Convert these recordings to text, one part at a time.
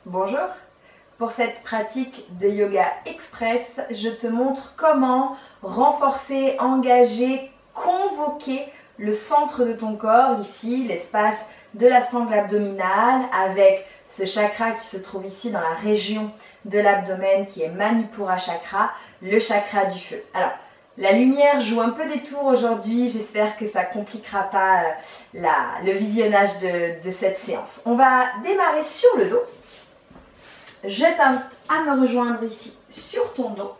Bonjour. Pour cette pratique de yoga express, je te montre comment renforcer, engager, convoquer le centre de ton corps, ici l'espace de la sangle abdominale avec ce chakra qui se trouve ici dans la région de l'abdomen qui est Manipura chakra, le chakra du feu. Alors, la lumière joue un peu des tours aujourd'hui, j'espère que ça ne compliquera pas le visionnage de cette séance. On va démarrer sur le dos. Je t'invite à me rejoindre ici sur ton dos,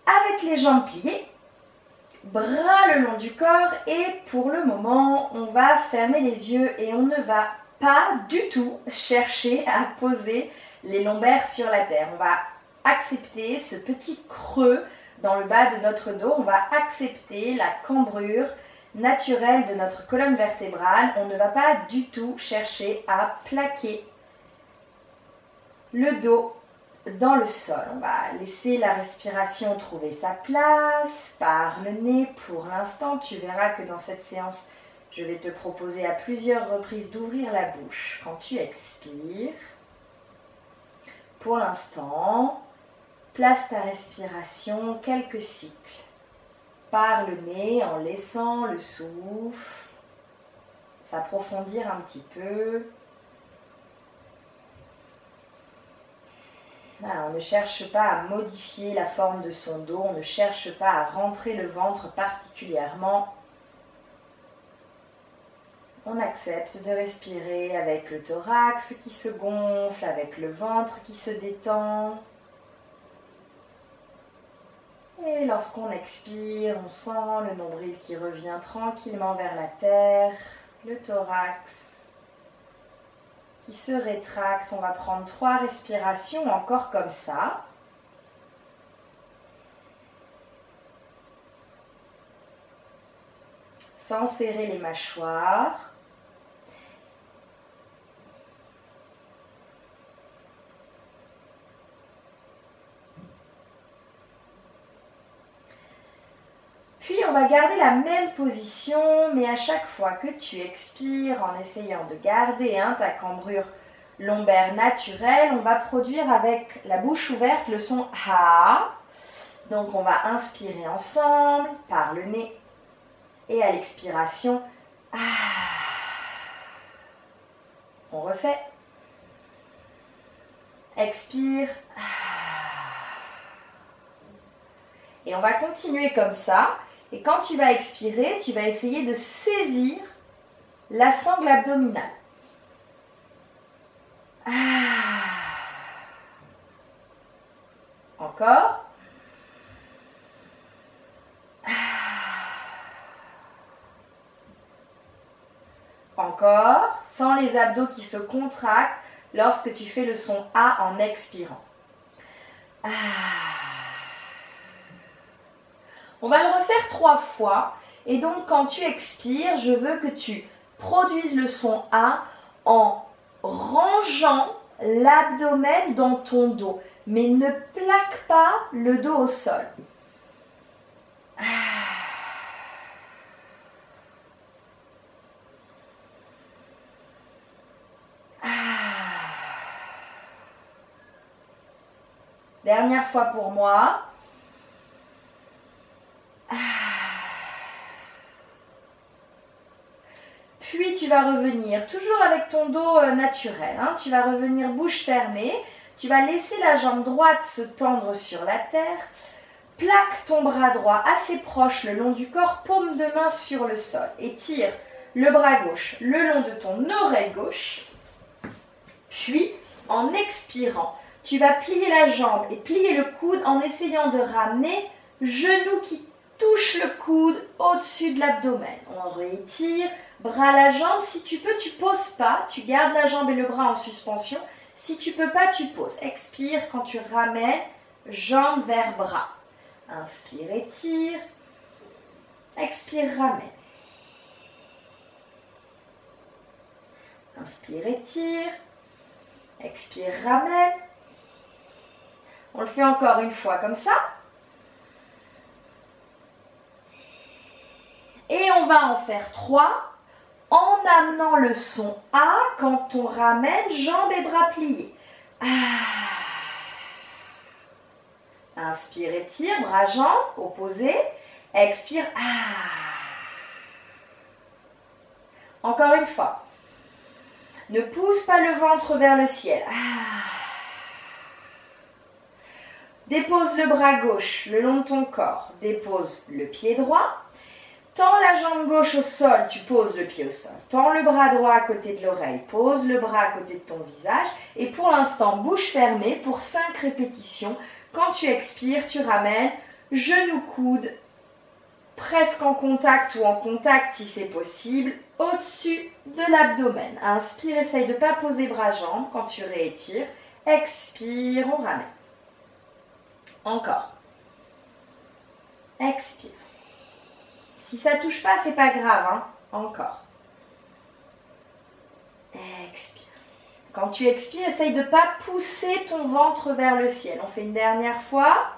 avec les jambes pliées, bras le long du corps et pour le moment, on va fermer les yeux et on ne va pas du tout chercher à poser les lombaires sur la terre. On va accepter ce petit creux dans le bas de notre dos, on va accepter la cambrure naturelle de notre colonne vertébrale. On ne va pas du tout chercher à plaquer le dos dans le sol. On va laisser la respiration trouver sa place par le nez pour l'instant. Tu verras que dans cette séance, je vais te proposer à plusieurs reprises d'ouvrir la bouche quand tu expires. Pour l'instant, place ta respiration quelques cycles par le nez en laissant le souffle s'approfondir un petit peu. On ne cherche pas à modifier la forme de son dos, on ne cherche pas à rentrer le ventre particulièrement. On accepte de respirer avec le thorax qui se gonfle, avec le ventre qui se détend. Et lorsqu'on expire, on sent le nombril qui revient tranquillement vers la terre, le thorax qui se rétracte. On va prendre 3 respirations encore comme ça. Sans serrer les mâchoires. Puis on va garder la même position, mais à chaque fois que tu expires, en essayant de garder ta cambrure lombaire naturelle, on va produire avec la bouche ouverte le son Ha. Donc on va inspirer ensemble par le nez et à l'expiration, Ah. On refait. Expire. Ah. Et on va continuer comme ça. Et quand tu vas expirer, tu vas essayer de saisir la sangle abdominale. Encore. Encore, sans les abdos qui se contractent lorsque tu fais le son A en expirant. On va le refaire 3 fois et donc quand tu expires, je veux que tu produises le son A en rangeant l'abdomen dans ton dos, mais ne plaque pas le dos au sol. Dernière fois pour moi. Puis tu vas revenir, toujours avec ton dos naturel, tu vas revenir bouche fermée, tu vas laisser la jambe droite se tendre sur la terre, plaque ton bras droit assez proche le long du corps, paume de main sur le sol, étire le bras gauche le long de ton oreille gauche, puis en expirant, tu vas plier la jambe et plier le coude en essayant de ramener genou qui touche le coude au-dessus de l'abdomen. On réétire, bras la jambe. Si tu peux, tu poses pas. Tu gardes la jambe et le bras en suspension. Si tu peux pas, tu poses. Expire quand tu ramènes jambe vers bras. Inspire, étire. Expire, ramène. Inspire, étire. Expire, ramène. On le fait encore une fois comme ça. Et on va en faire 3 en amenant le son A quand on ramène jambes et bras pliés. Inspire, étire, bras, jambes, opposés. Expire. Encore une fois. Ne pousse pas le ventre vers le ciel. Dépose le bras gauche le long de ton corps. Dépose le pied droit. Tends la jambe gauche au sol, tu poses le pied au sol. Tends le bras droit à côté de l'oreille, pose le bras à côté de ton visage. Et pour l'instant, bouche fermée pour 5 répétitions. Quand tu expires, tu ramènes genoux, coudes, presque en contact ou en contact si c'est possible, au-dessus de l'abdomen. Inspire, essaye de ne pas poser bras-jambes quand tu réétires. Expire, on ramène. Encore. Expire. Si ça ne touche pas, c'est pas grave, hein. Encore. Expire. Quand tu expires, essaye de ne pas pousser ton ventre vers le ciel. On fait une dernière fois.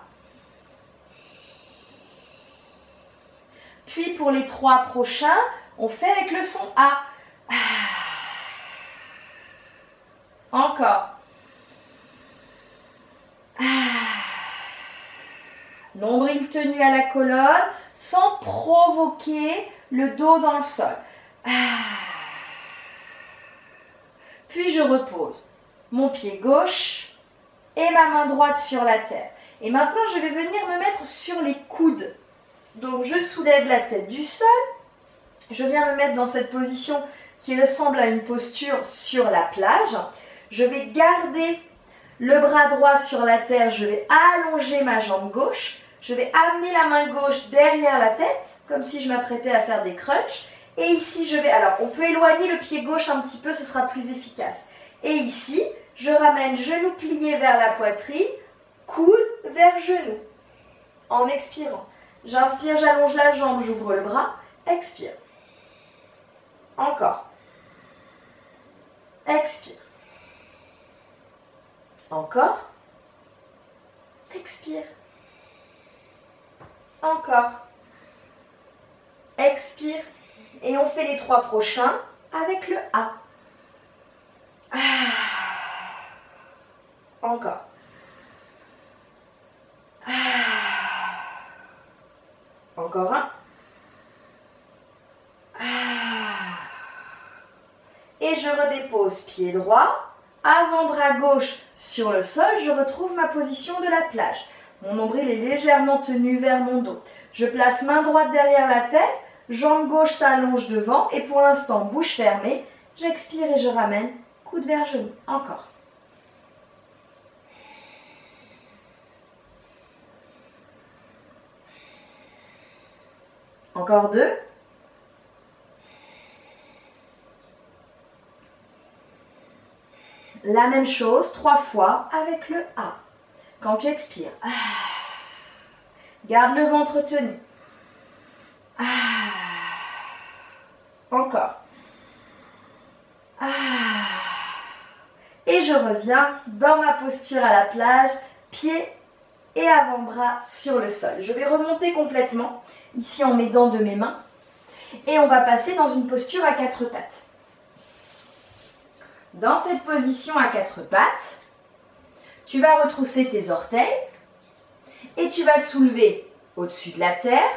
Puis pour les 3 prochains, on fait avec le son A. Encore. Nombril tenu à la colonne, sans provoquer le dos dans le sol. Puis je repose mon pied gauche et ma main droite sur la terre. Et maintenant, je vais venir me mettre sur les coudes. Donc, je soulève la tête du sol. Je viens me mettre dans cette position qui ressemble à une posture sur la plage. Je vais garder le bras droit sur la terre. Je vais allonger ma jambe gauche. Je vais amener la main gauche derrière la tête, comme si je m'apprêtais à faire des crunchs. Et ici, je vais... Alors, on peut éloigner le pied gauche un petit peu, ce sera plus efficace. Et ici, je ramène genou plié vers la poitrine, coude vers genou. En expirant. J'inspire, j'allonge la jambe, j'ouvre le bras. Expire. Encore. Expire. Encore. Expire. Encore. Expire. Et on fait les 3 prochains avec le A. Encore. Encore un. Et je redépose pied droit, avant-bras gauche sur le sol, je retrouve ma position de la plage. Mon nombril est légèrement tenu vers mon dos. Je place main droite derrière la tête, jambe gauche s'allonge devant et pour l'instant, bouche fermée, j'expire et je ramène, coude vers genou. Encore. Encore 2. La même chose 3 fois avec le A. Quand tu expires, garde le ventre tenu. Encore. Et je reviens dans ma posture à la plage, pieds et avant-bras sur le sol. Je vais remonter complètement, ici en m'aidant de mes mains. Et on va passer dans une posture à 4 pattes. Dans cette position à 4 pattes, tu vas retrousser tes orteils et tu vas soulever au-dessus de la terre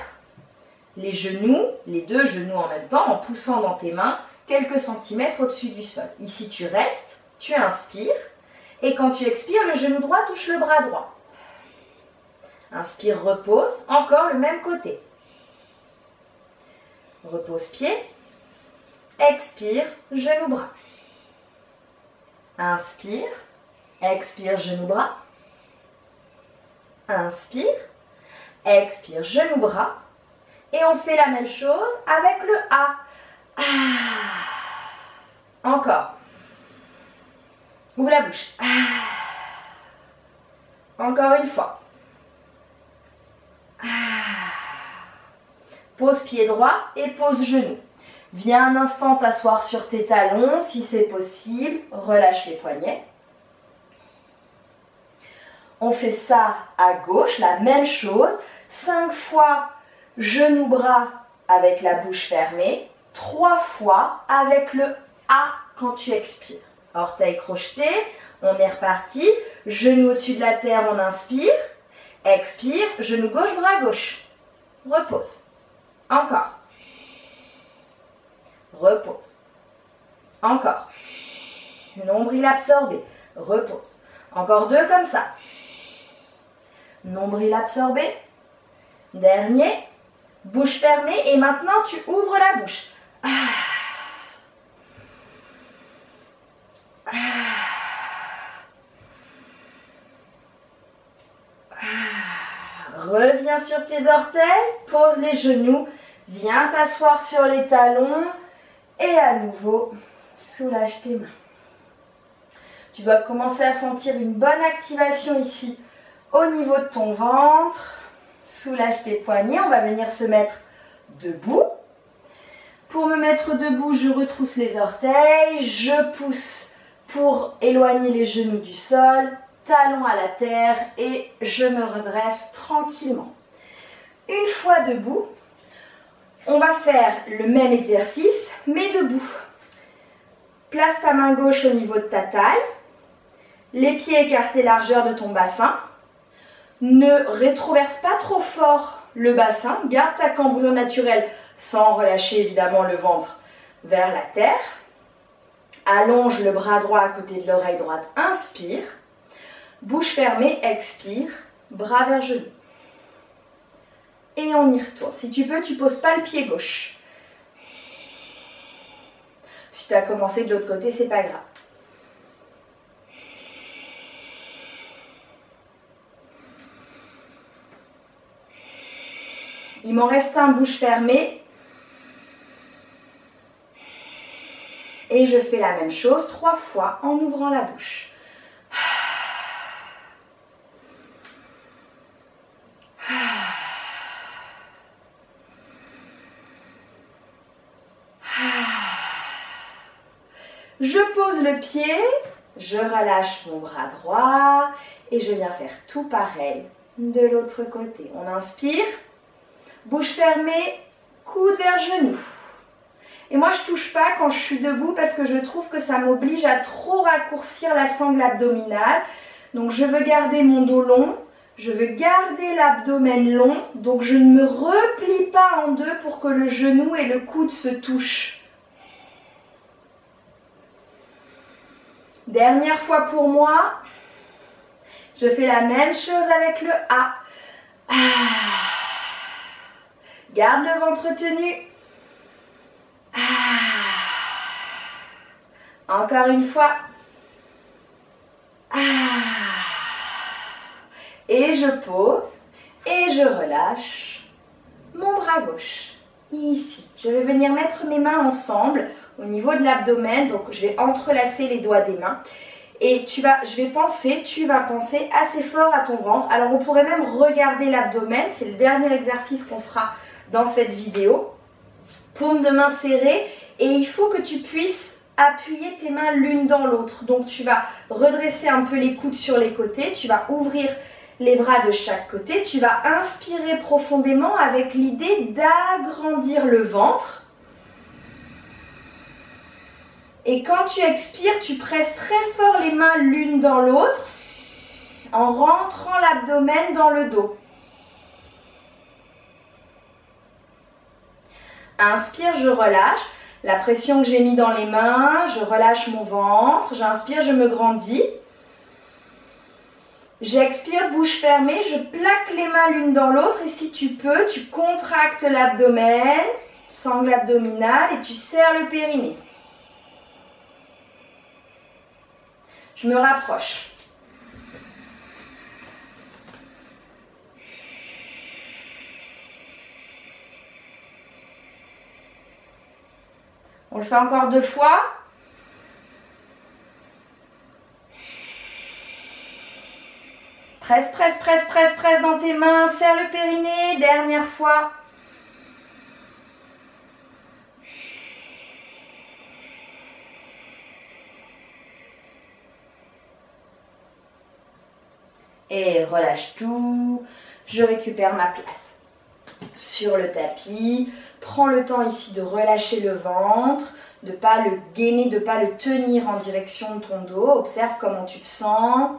les genoux, les 2 genoux en même temps, en poussant dans tes mains quelques centimètres au-dessus du sol. Ici, tu restes, tu inspires et quand tu expires, le genou droit touche le bras droit. Inspire, repose, encore le même côté. Repose pied, expire, genou bras. Inspire, expire, genou bras. Inspire, expire, genou bras. Et on fait la même chose avec le A. Encore. Ouvre la bouche. Encore une fois. Pose pied droit et pose genou. Viens un instant t'asseoir sur tes talons si c'est possible. Relâche les poignets. On fait ça à gauche, la même chose. 5 fois genou-bras avec la bouche fermée. 3 fois avec le A quand tu expires. Orteils crochetés, on est reparti. Genou au-dessus de la terre, on inspire. Expire, genou gauche, bras gauche. Repose. Encore. Repose. Encore. Nombril absorbé. Repose. Encore 2 comme ça. Nombril absorbé. Dernier. Bouche fermée. Et maintenant, tu ouvres la bouche. Reviens sur tes orteils. Pose les genoux. Viens t'asseoir sur les talons. Et à nouveau, soulage tes mains. Tu dois commencer à sentir une bonne activation ici au niveau de ton ventre. Soulage tes poignets. On va venir se mettre debout. Pour me mettre debout, je retrousse les orteils. Je pousse pour éloigner les genoux du sol. Talons à la terre et je me redresse tranquillement. Une fois debout, on va faire le même exercice, mais debout. Place ta main gauche au niveau de ta taille. Les pieds écartés largeur de ton bassin. Ne rétroverse pas trop fort le bassin. Garde ta cambrure naturelle sans relâcher évidemment le ventre vers la terre. Allonge le bras droit à côté de l'oreille droite. Inspire. Bouche fermée, expire. Bras vers genou. Et on y retourne. Si tu peux, tu ne poses pas le pied gauche. Si tu as commencé de l'autre côté, c'est pas grave. Il m'en reste un, bouche fermée. Et je fais la même chose 3 fois en ouvrant la bouche. Je pose le pied, je relâche mon bras droit et je viens faire tout pareil de l'autre côté. On inspire, bouche fermée, coude vers genou. Et moi, je ne touche pas quand je suis debout parce que je trouve que ça m'oblige à trop raccourcir la sangle abdominale. Donc, je veux garder mon dos long, je veux garder l'abdomen long. Donc, je ne me replie pas en deux pour que le genou et le coude se touchent. Dernière fois pour moi. Je fais la même chose avec le A. Garde le ventre tenu. Encore une fois. Et je pose et je relâche mon bras gauche. Ici, je vais venir mettre mes mains ensemble au niveau de l'abdomen. Donc, je vais entrelacer les doigts des mains. Et tu vas penser assez fort à ton ventre. Alors, on pourrait même regarder l'abdomen. C'est le dernier exercice qu'on fera dans cette vidéo. Paume de main serrée. Et il faut que tu puisses appuyer tes mains l'une dans l'autre. Donc, tu vas redresser un peu les coudes sur les côtés. Tu vas ouvrir les bras de chaque côté. Tu vas inspirer profondément avec l'idée d'agrandir le ventre. Et quand tu expires, tu presses très fort les mains l'une dans l'autre en rentrant l'abdomen dans le dos. Inspire, je relâche. La pression que j'ai mis dans les mains, je relâche mon ventre. J'inspire, je me grandis. J'expire, bouche fermée, je plaque les mains l'une dans l'autre. Et si tu peux, tu contractes l'abdomen, sangle abdominale et tu serres le périnée. Je me rapproche. On le fait encore 2 fois. Presse, presse, presse, presse, presse dans tes mains. Serre le périnée. Dernière fois. Et relâche tout. Je récupère ma place. sur le tapis. Prends le temps ici de relâcher le ventre, de ne pas le gainer, de ne pas le tenir en direction de ton dos. Observe comment tu te sens.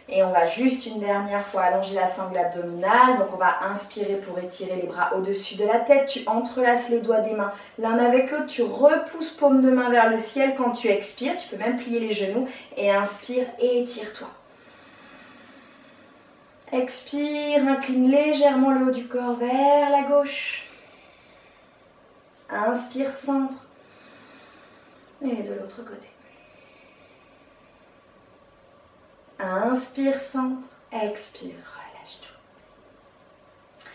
Et on va juste une dernière fois allonger la sangle abdominale. Donc on va inspirer pour étirer les bras au-dessus de la tête. Tu entrelaces les doigts des mains l'un avec l'autre. Tu repousses paume de main vers le ciel quand tu expires. Tu peux même plier les genoux. Et inspire et étire-toi. Expire, incline légèrement le haut du corps vers la gauche. Inspire, centre. Et de l'autre côté. Inspire, centre, expire, relâche tout.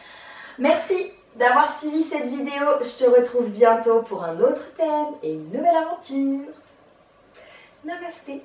Merci d'avoir suivi cette vidéo. Je te retrouve bientôt pour un autre thème et une nouvelle aventure. Namasté.